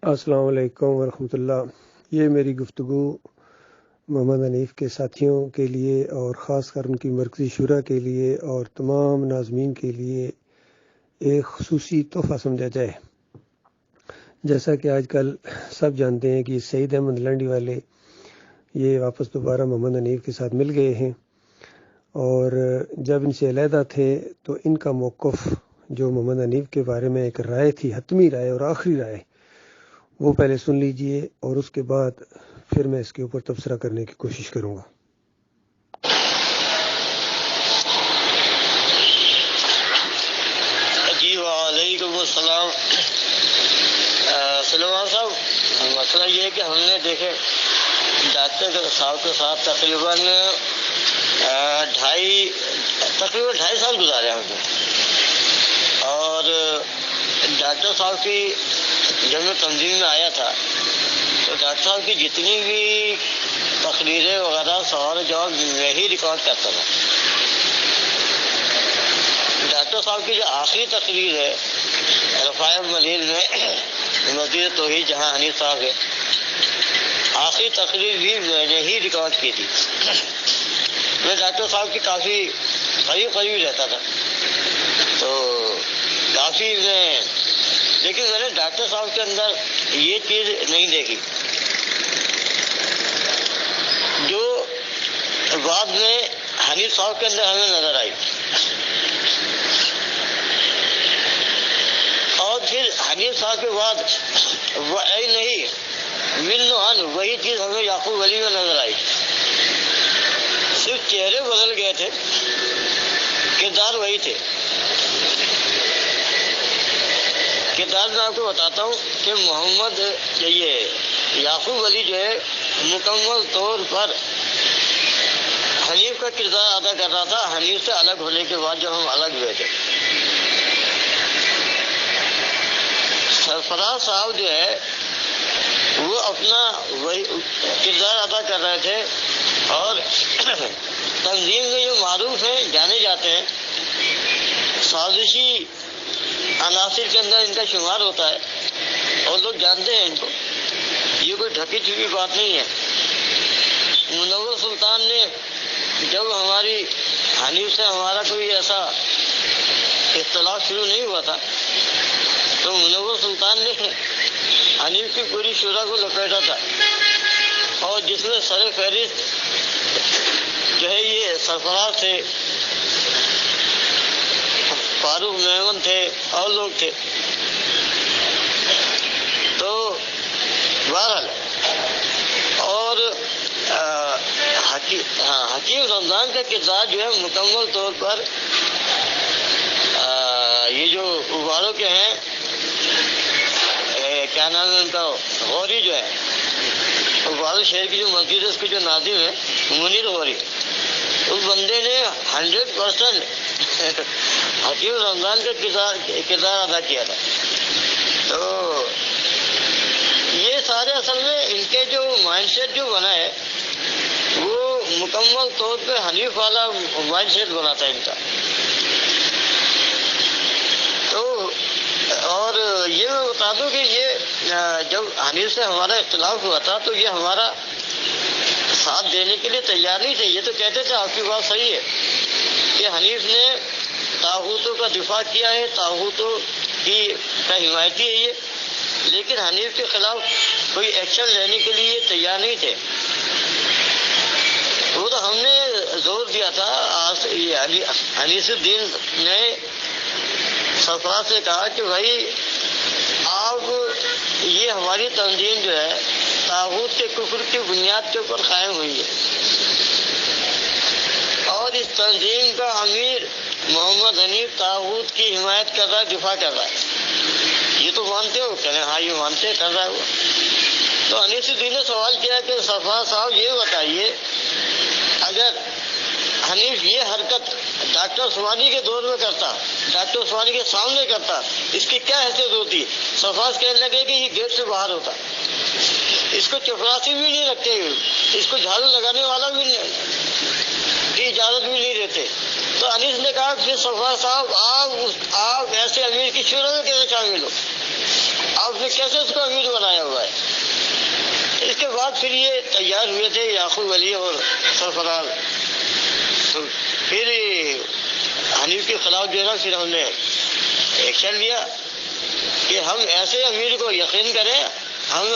السلام علیکم ورحمۃ اللہ۔ یہ میری گفتگو محمد حنیف کے ساتھیوں کے لیے اور خاص کر ان کی مرکزی شورا کے لیے اور تمام ناظمین کے لیے ایک خصوصی تحفہ سمجھا جائے۔ جیسا کہ آج کل سب جانتے ہیں کہ سعید احمد لنڈی والے یہ واپس دوبارہ محمد حنیف کے ساتھ مل گئے ہیں، اور جب ان سے علیحدہ تھے تو ان کا موقف جو محمد حنیف کے بارے میں ایک رائے تھی، حتمی رائے اور آخری رائے، وہ پہلے سن لیجئے اور اس کے بعد پھر میں اس کے اوپر تبصرہ کرنے کی کوشش کروں گا۔ جی وعلیکم السلام۔ سلمان صاحب، مسئلہ یہ ہے کہ ہم نے دیکھے ڈاکٹر صاحب کے ساتھ تقریباً 2.5 سال گزارے ہم نے، اور ڈاکٹر صاحب کی جب میں تنظیم میں آیا تھا تو ڈاکٹر صاحب کی جتنی بھی تقریریں وغیرہ سوال جواب میں ہی ریکارڈ کرتا تھا۔ ڈاکٹر صاحب کی جو آخری تقریر ہے رفاع ملیل میں مسجد توحید جہاں حنیف صاحب ہے، آخری تقریر بھی میں نے ہی ریکارڈ کی تھی۔ میں ڈاکٹر صاحب کی کافی قریب رہتا تھا، تو کافی لیکن میں نے ڈاکٹر صاحب کے اندر یہ چیز نہیں دیکھی جو بعد میں حنیف صاحب کے اندر ہمیں نظر آئی، اور پھر حنیف صاحب کے بعد وہ نہیں وہی چیز ہمیں یعقوب علی میں نظر آئی، صرف چہرے بدل گئے تھے، کردار وہی تھے۔ کردار میں آپ کو بتاتا ہوں کہ محمد یہ یعقوب علی جو ہے مکمل طور پر حنیف کا کردار ادا کر رہا تھا، حنیف سے الگ ہونے کے بعد جب ہم الگ ہوئے تھے۔ سرفراز صاحب جو ہے وہ اپنا وہی کردار ادا کر رہے تھے، اور تنظیم میں جو معروف ہیں، جانے جاتے ہیں، سازشی عناصر کے اندر ان کا شمار ہوتا ہے اور لوگ جانتے ہیں ان کو، یہ کوئی ڈھکی چھپی بات نہیں ہے۔ منور سلطان نے جب ہماری حنیف سے ہمارا کوئی ایسا اختلاف شروع نہیں ہوا تھا تو منور سلطان نے حنیف کی پوری شورا کو لپیٹا تھا، اور جس میں سر فہرست جو ہے یہ سرفراز تھے، فاروق میمن تھے اور لوگ تھے۔ تو بہرحال اور حکیم رمضان کا کردار جو ہے مکمل طور پر یہ جو اغاڑوں کے ہیں، کیا نام ہے ان کا، غوری جو ہے، اغاڑو شہر کی جو مسجد ہے اس کے جو ناظم ہے منیر غوری، اس بندے نے 100% حکیم رمضان کا کردار ادا کیا تھا۔ تو یہ سارے اصل میں ان کے جو مائنڈ سیٹ جو بنا ہے وہ مکمل طور پہ حنیف والا مائنڈ سیٹ بنا تھا ان کا۔ تو اور یہ میں بتا دوں کہ یہ جب حنیف سے ہمارا اختلاف ہوا تھا تو یہ ہمارا ساتھ دینے کے لیے تیار نہیں تھے، یہ تو کہتے تھے آپ کی بات صحیح ہے کہ حنیف نے طاغوتوں کا دفاع کیا ہے، طاغوتوں کا حمایتی ہے یہ، لیکن حنیف کے خلاف کوئی ایکشن لینے کے لیے تیار نہیں تھے۔ وہ تو ہم نے زور دیا تھا، انیس الدین نے سرفراز سے کہا کہ بھائی آپ یہ ہماری تنظیم جو ہے طاغوت کے کفر کی بنیاد کے اوپر قائم ہوئی ہے، اور اس تنظیم کا امیر محمد حنیف طاغوت کی حمایت کر رہا ہے، دفاع کر رہا ہے، یہ تو مانتے ہو؟ کہنے ہاں یہ مانتے کر رہا ہے وہ۔ تو انیس الدین نے سوال کیا کہ سرفراز صاحب یہ بتائیے، اگر حنیف یہ حرکت ڈاکٹر عثمانی کے دور میں کرتا، ڈاکٹر عثمانی کے سامنے کرتا، اس کی کیا حیثیت ہوتی؟ سرفراز کہنے لگے کہ یہ گیٹ سے باہر ہوتا، اس کو چپراسی بھی نہیں رکھتے، اس کو جھاڑو لگانے والا بھی کی اجازت بھی نہیں دیتے۔ تو انیس نے کہا کہ سرفراز صاحب آپ ایسے امیر کی شورا میں کیسے شامل ہو؟ آپ آپ نے کیسے اس کو امیر بنایا ہوا ہے؟ اس کے بعد پھر یہ تیار ہوئے تھے یعقوب علی اور سرفراز، تو پھر حنیف کے خلاف جو ہے نا پھر ہم نے ایکشن لیا کہ ہم ایسے امیر کو یقین کریں، ہم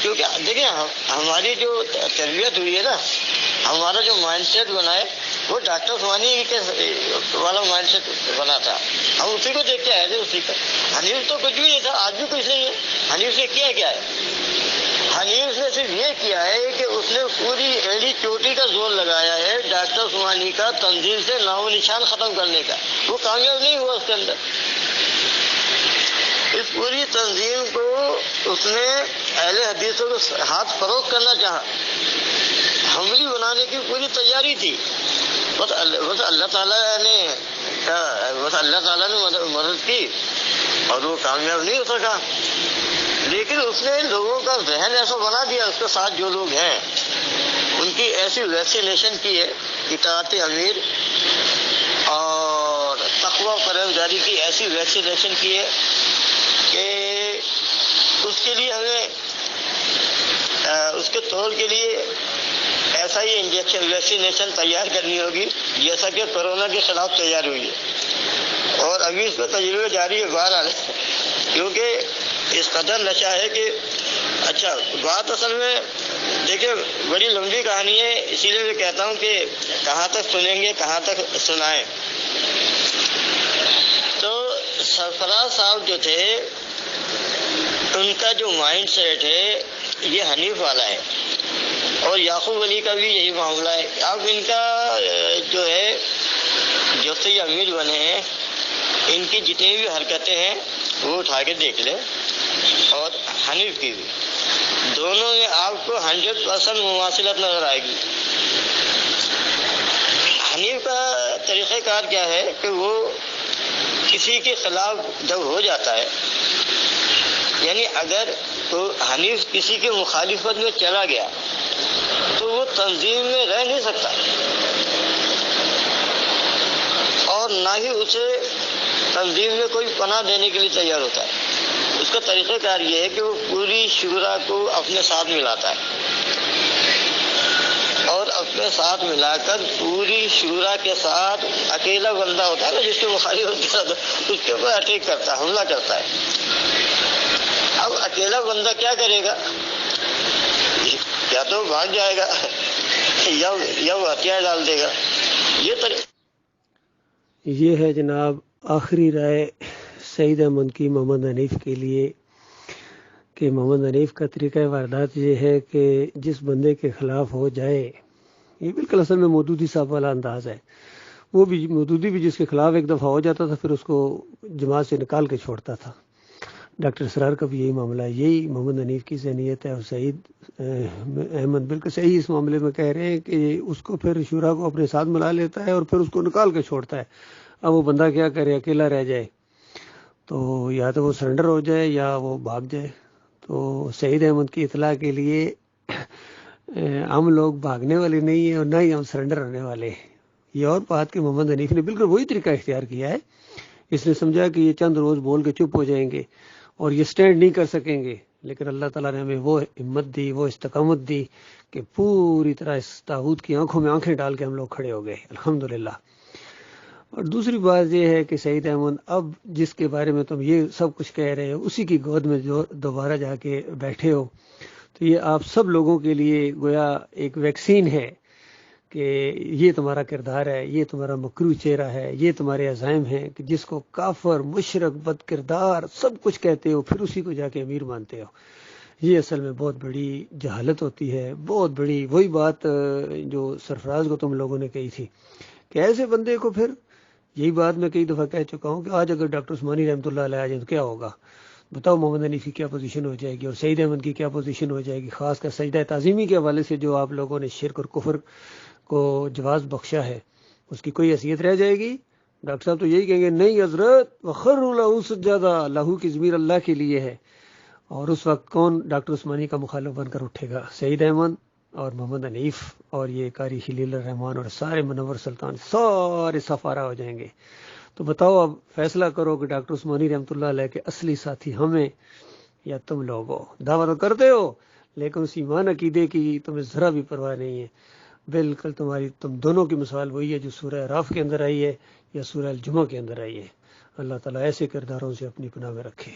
کیونکہ دیکھیں ہماری جو تربیت ہوئی ہے نا، ہمارا جو مائنڈ سیٹ بنا ہے وہ ڈاکٹر عثمانی کے والا مائنڈ سیٹ بنا تھا، ہم اسی کو دیکھ کے آئے تھے، اسی کا۔ حنیف تو کچھ بھی نہیں تھا، آج بھی کچھ نہیں ہے۔ حنیف نے کیا ہے؟ حنیف نے صرف یہ کیا ہے کہ اس نے پوری ایڑی چوٹی کا زور لگایا ہے ڈاکٹر عثمانی کا تنظیم سے نام و نشان ختم کرنے کا، وہ کامیاب نہیں ہوا اس کے اندر۔ اس پوری تنظیم کو اس نے اہل حدیثوں کو ہاتھ فروخت کرنا چاہا، حملی بنانے کی پوری تیاری تھی، بس اللہ تعالیٰ نے مدد کی اور وہ کامیاب نہیں ہو سکا۔ لیکن اس نے لوگوں کا ذہن ایسا بنا دیا، اس کے ساتھ جو لوگ ہیں ان کی ایسی ویکسینیشن کی ہے، اطاعت امیر اور تقوی پرہیزگاری کی ایسی ویکسینیشن کی ہے کہ اس کے لیے ہمیں اس کے طور کے لیے ایسا ہی انجیکشن ویکسینیشن تیار کرنی ہوگی جیسا کہ کورونا کے خلاف تیار ہوئی ہے، اور ابھی اس کا تجربہ جاری ہے بہرحال، کیونکہ اس قدر نشہ ہے کہ اچھا بات اصل میں دیکھیں بڑی لمبی کہانی ہے، اسی لیے میں کہتا ہوں کہ کہاں تک سنیں گے کہاں تک سنائیں۔ تو سرفراز صاحب جو تھے ان کا جو مائنڈ سیٹ ہے یہ حنیف والا ہے، اور یعقوب علی کا بھی یہی معاملہ ہے۔ اب ان کا جو ہے جب سے یہ امیر بنے ہیں ان کی جتنی بھی حرکتیں ہیں وہ اٹھا کے دیکھ لیں، اور حنیف کی بھی، دونوں میں آپ کو 100% مماثلت نظر آئے گی۔ حنیف کا طریقہ کار کیا ہے کہ وہ کسی کے خلاف جب ہو جاتا ہے، یعنی اگر حنیف کسی کے مخالفت میں چلا گیا تو وہ تنظیم میں رہ نہیں سکتا، اور نہ ہی اسے تنظیم میں کوئی پناہ دینے کے لیے تیار ہوتا ہے۔ اس کا طریقہ کار یہ ہے کہ وہ پوری شورا کو اپنے ساتھ ملاتا ہے، اور اپنے ساتھ ملا کر پوری شورا کے ساتھ اکیلا بندہ ہوتا ہے نا جس کے مخالفت کے ساتھ، اس کے اوپر اٹیک کرتا ہے، حملہ کرتا ہے۔ اب اکیلا بندہ کیا کرے گا؟ یا تو بھاگ جائے گا یا وہ ہتھیار ڈال دے گا۔ یہ ہے جناب آخری رائے سعید احمد کی محمد حنیف کے لیے، کہ محمد حنیف کا طریقہ واردات یہ ہے کہ جس بندے کے خلاف ہو جائے، یہ بالکل اصل میں مودودی صاحب والا انداز ہے، وہ بھی مودودی بھی جس کے خلاف ایک دفعہ ہو جاتا تھا پھر اس کو جماعت سے نکال کے چھوڑتا تھا۔ ڈاکٹر اسرار کا بھی یہی معاملہ ہے، یہی محمد حنیف کی ذہنیت ہے، اور سعید احمد بالکل صحیح اس معاملے میں کہہ رہے ہیں کہ اس کو پھر شورا کو اپنے ساتھ ملا لیتا ہے اور پھر اس کو نکال کے چھوڑتا ہے۔ اب وہ بندہ کیا کرے، اکیلا رہ جائے تو یا تو وہ سرنڈر ہو جائے یا وہ بھاگ جائے۔ تو سعید احمد کی اطلاع کے لیے ہم لوگ بھاگنے والے نہیں ہیں اور نہ ہی ہم سرنڈر ہونے والے ہیں۔ یہ اور بات کہ محمد حنیف نے بالکل وہی طریقہ اختیار کیا ہے، اس نے سمجھا کہ یہ چند روز بول کے چپ ہو جائیں گے اور یہ سٹینڈ نہیں کر سکیں گے، لیکن اللہ تعالیٰ نے ہمیں وہ ہمت دی، وہ استقامت دی کہ پوری طرح اس طاغوت کی آنکھوں میں آنکھیں ڈال کے ہم لوگ کھڑے ہو گئے الحمدللہ۔ اور دوسری بات یہ ہے کہ سعید احمد اب جس کے بارے میں تم یہ سب کچھ کہہ رہے ہو اسی کی گود میں جو دوبارہ جا کے بیٹھے ہو، تو یہ آپ سب لوگوں کے لیے گویا ایک ویکسین ہے کہ یہ تمہارا کردار ہے، یہ تمہارا مکروہ چہرہ ہے، یہ تمہارے عزائم ہیں کہ جس کو کافر، مشرک، بد کردار سب کچھ کہتے ہو پھر اسی کو جا کے امیر مانتے ہو۔ یہ اصل میں بہت بڑی جہالت ہوتی ہے، بہت بڑی، وہی بات جو سرفراز کو تم لوگوں نے کہی تھی کہ ایسے بندے کو پھر، یہی بات میں کئی دفعہ کہہ چکا ہوں کہ آج اگر ڈاکٹر عثمانی رحمۃ اللہ علیہ آ جائیں تو کیا ہوگا؟ بتاؤ محمد حنیف کی کیا پوزیشن ہو جائے گی اور سعید احمد کی کیا پوزیشن ہو جائے گی، خاص کر سجدہ تعظیمی کے حوالے سے جو آپ لوگوں نے شرک اور کفر کو جواز بخشا ہے، اس کی کوئی حیثیت رہ جائے گی؟ ڈاکٹر صاحب تو یہی کہیں گے نہیں حضرت، وخروا لہ سجدا، لہو کی ضمیر اللہ کے لیے ہے، اور اس وقت کون ڈاکٹر عثمانی کا مخالف بن کر اٹھے گا؟ سعید احمد اور محمد حنیف اور یہ قاری خلیل الرحمان اور سارے منور سلطان سارے سفارہ ہو جائیں گے۔ تو بتاؤ اب فیصلہ کرو کہ ڈاکٹر عثمانی رحمۃ اللہ علیہ کے اصلی ساتھی ہمیں یا تم لوگ ہو؟ دعویٰ تو کرتے ہو لیکن اس ایمان عقیدے کی تمہیں ذرا بھی پرواہ نہیں ہے. بالکل تم دونوں کی مثال وہی ہے جو سورہ اعراف کے اندر آئی ہے یا سورہ الجمعہ کے اندر آئی ہے. اللہ تعالیٰ ایسے کرداروں سے اپنی پناہ میں رکھے.